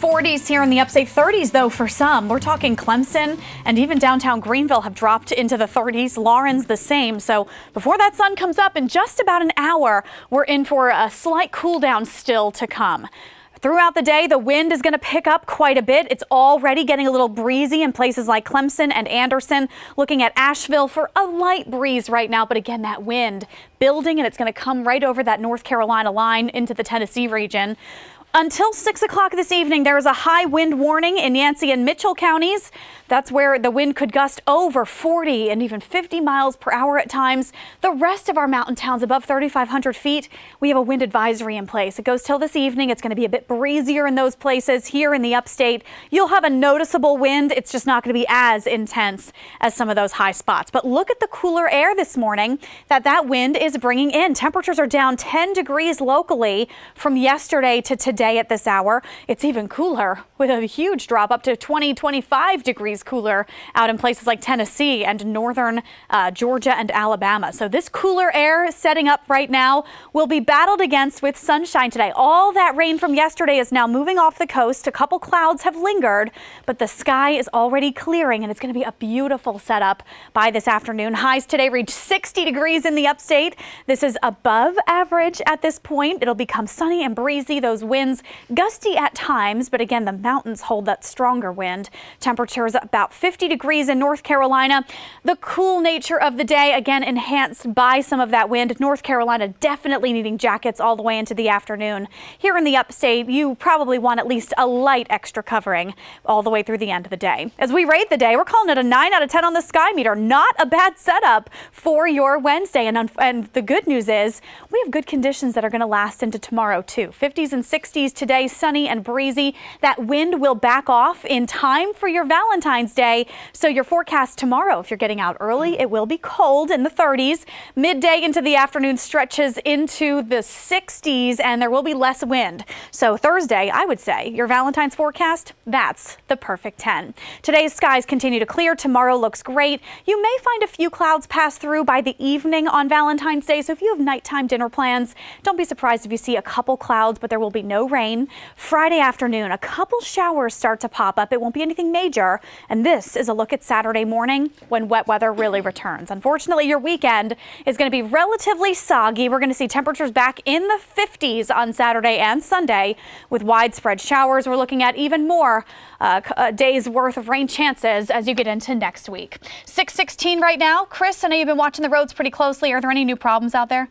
40s here in the upstate, 30s though for some. We're talking Clemson and even downtown Greenville have dropped into the 30s. Lawrence the same. So before that sun comes up in just about an hour, we're in for a slight cool down still to come. Throughout the day, the wind is going to pick up quite a bit. It's already getting a little breezy in places like Clemson and Anderson. Looking at Asheville for a light breeze right now. But again, that wind building and it's going to come right over that North Carolina line into the Tennessee region. Until 6 o'clock this evening, there is a high wind warning in Yancey and Mitchell counties. That's where the wind could gust over 40 and even 50 miles per hour at times. The rest of our mountain towns above 3,500 feet, we have a wind advisory in place. It goes till this evening. It's going to be a bit breezier in those places. Here in the upstate, you'll have a noticeable wind. It's just not going to be as intense as some of those high spots. But look at the cooler air this morning that wind is bringing in. Temperatures are down 10 degrees locally from yesterday to today. At this hour. It's even cooler with a huge drop up to 25 degrees cooler out in places like Tennessee and northern Georgia and Alabama. So this cooler air setting up right now will be battled against with sunshine today. All that rain from yesterday is now moving off the coast. A couple clouds have lingered, but the sky is already clearing and it's going to be a beautiful setup by this afternoon. Highs today reach 60 degrees in the upstate. This is above average at this point. It'll become sunny and breezy. Those winds gusty at times, but again, the mountains hold that stronger wind. Temperatures about 50 degrees in North Carolina. The cool nature of the day, again, enhanced by some of that wind. North Carolina definitely needing jackets all the way into the afternoon. Here in the upstate, you probably want at least a light extra covering all the way through the end of the day. As we rate the day, we're calling it a 9 out of 10 on the Sky Meter. Not a bad setup for your Wednesday. And the good news is we have good conditions that are going to last into tomorrow too. 50s and 60s today, sunny and breezy. That wind will back off in time for your Valentine's Day. So your forecast tomorrow, if you're getting out early, it will be cold in the 30s. Midday into the afternoon stretches into the 60s and there will be less wind. So Thursday, I would say your Valentine's forecast, that's the perfect 10. Today's skies continue to clear. Tomorrow looks great. You may find a few clouds pass through by the evening on Valentine's Day. So if you have nighttime dinner plans, don't be surprised if you see a couple clouds, but there will be no rain. Friday afternoon, a couple showers start to pop up. It won't be anything major. And this is a look at Saturday morning when wet weather really returns. Unfortunately, your weekend is going to be relatively soggy. We're going to see temperatures back in the 50s on Saturday and Sunday with widespread showers. We're looking at even more days worth of rain chances as you get into next week. 6:16 right now. Chris, I know you've been watching the roads pretty closely. Are there any new problems out there?